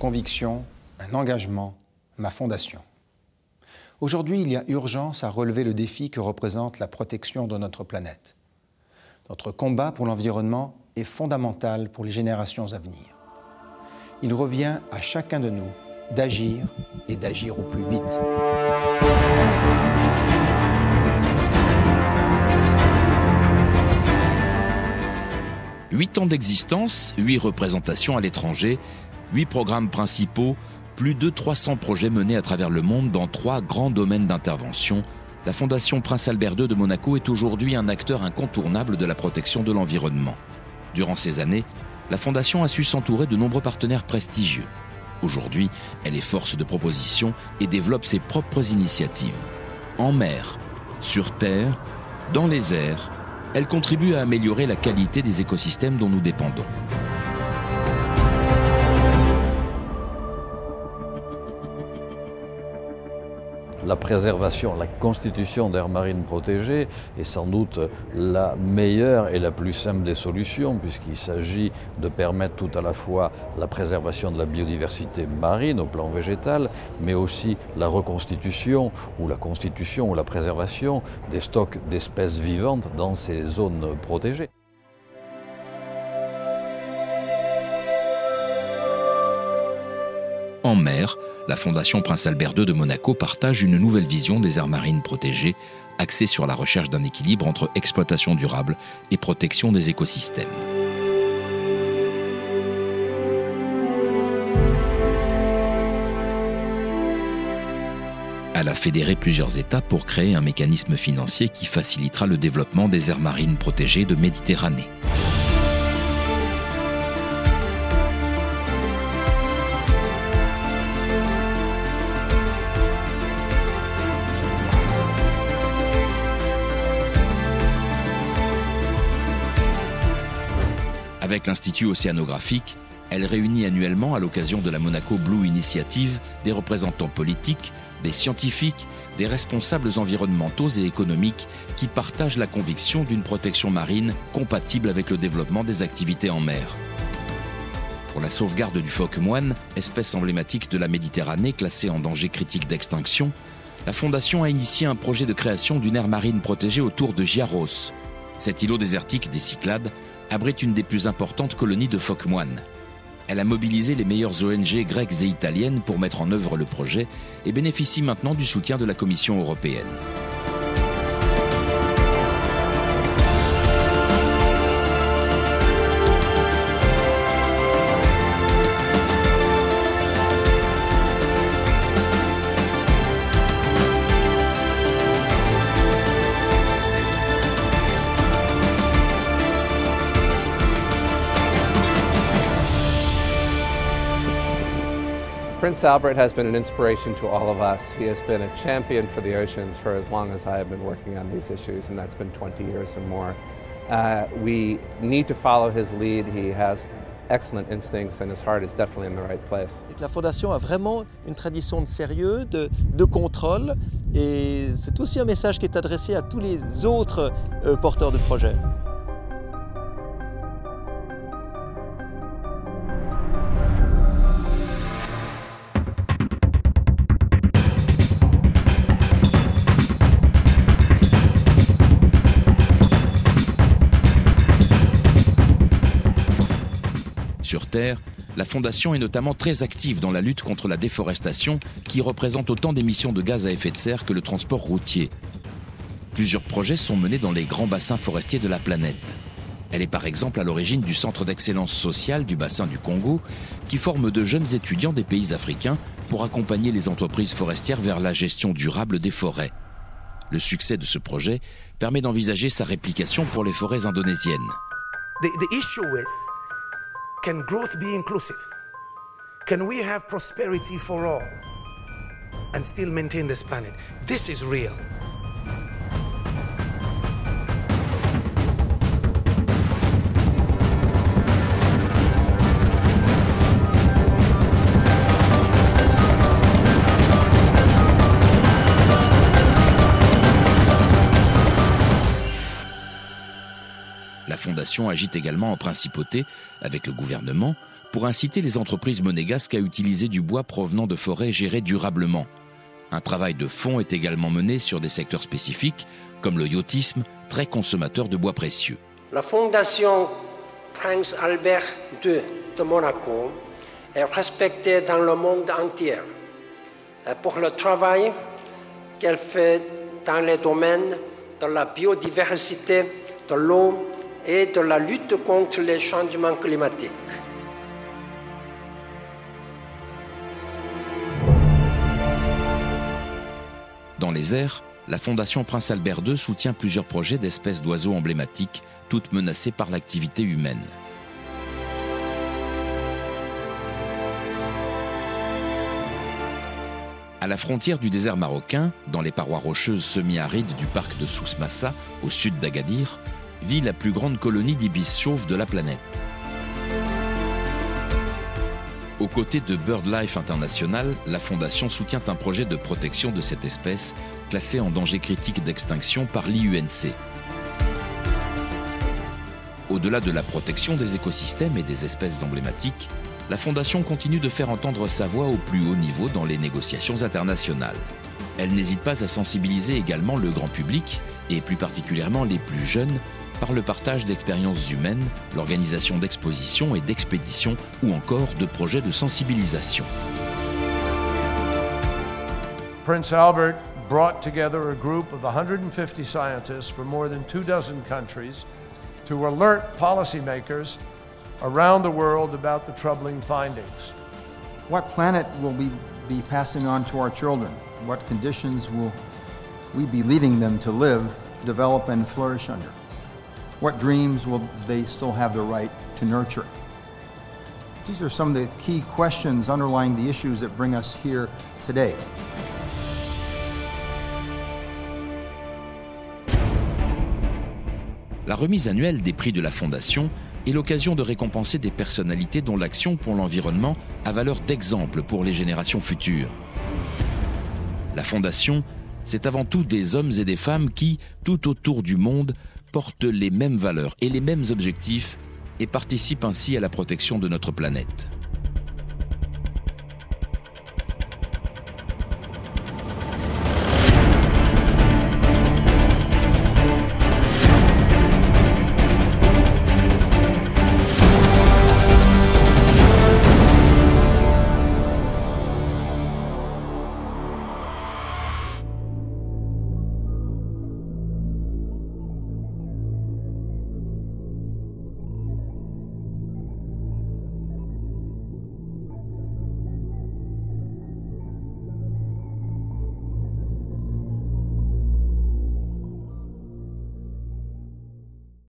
conviction, un engagement, ma fondation. Aujourd'hui, il y a urgence à relever le défi que représente la protection de notre planète. Notre combat pour l'environnement est fondamental pour les générations à venir. Il revient à chacun de nous d'agir et d'agir au plus vite. « 8 ans d'existence, 8 représentations à l'étranger, 8 programmes principaux, plus de 300 projets menés à travers le monde dans 3 grands domaines d'intervention. La Fondation Prince Albert II de Monaco est aujourd'hui un acteur incontournable de la protection de l'environnement. Durant ces années, la Fondation a su s'entourer de nombreux partenaires prestigieux. Aujourd'hui, elle est force de proposition et développe ses propres initiatives. En mer, sur terre, dans les airs, elle contribue à améliorer la qualité des écosystèmes dont nous dépendons. La préservation, la constitution d'aires marines protégées est sans doute la meilleure et la plus simple des solutions, puisqu'il s'agit de permettre tout à la fois la préservation de la biodiversité marine au plan végétal, mais aussi la reconstitution ou la constitution ou la préservation des stocks d'espèces vivantes dans ces zones protégées. En mer, la Fondation Prince Albert II de Monaco partage une nouvelle vision des aires marines protégées, axée sur la recherche d'un équilibre entre exploitation durable et protection des écosystèmes. Elle a fédéré plusieurs États pour créer un mécanisme financier qui facilitera le développement des aires marines protégées de Méditerranée. Avec l'Institut océanographique, elle réunit annuellement, à l'occasion de la Monaco Blue Initiative, des représentants politiques, des scientifiques, des responsables environnementaux et économiques qui partagent la conviction d'une protection marine compatible avec le développement des activités en mer. Pour la sauvegarde du phoque moine, espèce emblématique de la Méditerranée classée en danger critique d'extinction, la Fondation a initié un projet de création d'une aire marine protégée autour de Giaros. Cet îlot désertique des Cyclades abrite une des plus importantes colonies de phoques moines. Elle a mobilisé les meilleures ONG grecques et italiennes pour mettre en œuvre le projet et bénéficie maintenant du soutien de la Commission européenne. Prince Albert has been an inspiration to all of us. He has been a champion for the oceans for as long as I have been working on these issues, and that's been 20 years or more. We need to follow his lead. He has excellent instincts and his heart is definitely in the right place. La Fondation a vraiment une tradition de sérieux, de contrôle, et c'est aussi un message qui est adressé à tous les autres porteurs de projets. Sur Terre, la Fondation est notamment très active dans la lutte contre la déforestation qui représente autant d'émissions de gaz à effet de serre que le transport routier. Plusieurs projets sont menés dans les grands bassins forestiers de la planète. Elle est par exemple à l'origine du Centre d'excellence sociale du bassin du Congo qui forme de jeunes étudiants des pays africains pour accompagner les entreprises forestières vers la gestion durable des forêts. Le succès de ce projet permet d'envisager sa réplication pour les forêts indonésiennes. The issue is, can growth be inclusive? Can we have prosperity for all and still maintain this planet? This is real. La Fondation agit également en principauté avec le gouvernement pour inciter les entreprises monégasques à utiliser du bois provenant de forêts gérées durablement. Un travail de fond est également mené sur des secteurs spécifiques, comme le yachtisme, très consommateur de bois précieux. La Fondation Prince Albert II de Monaco est respectée dans le monde entier pour le travail qu'elle fait dans les domaines de la biodiversité, de l'eau et de la lutte contre les changements climatiques. Dans les airs, la Fondation Prince Albert II soutient plusieurs projets d'espèces d'oiseaux emblématiques, toutes menacées par l'activité humaine. À la frontière du désert marocain, dans les parois rocheuses semi-arides du parc de Souss-Massa, au sud d'Agadir, vit la plus grande colonie d'ibis chauves de la planète. Aux côtés de BirdLife International, la Fondation soutient un projet de protection de cette espèce, classée en danger critique d'extinction par l'IUNC. Au-delà de la protection des écosystèmes et des espèces emblématiques, la Fondation continue de faire entendre sa voix au plus haut niveau dans les négociations internationales. Elle n'hésite pas à sensibiliser également le grand public, et plus particulièrement les plus jeunes, par le partage d'expériences humaines, l'organisation d'expositions et d'expéditions ou encore de projets de sensibilisation. Prince Albert brought together a group of 150 scientists from more than 24 countries to alert policymakers around the world about the troubling findings. What planet will we be passing on to our children? What conditions will we be leaving them to live, develop, and flourish under? What dreams will they still have the right to nurture? These are some of the key questions underlying the issues that bring us here today. La remise annuelle des prix de la Fondation est l'occasion de récompenser des personnalités dont l'action pour l'environnement a valeur d'exemple pour les générations futures. La Fondation, c'est avant tout des hommes et des femmes qui, tout autour du monde, portent les mêmes valeurs et les mêmes objectifs et participent ainsi à la protection de notre planète.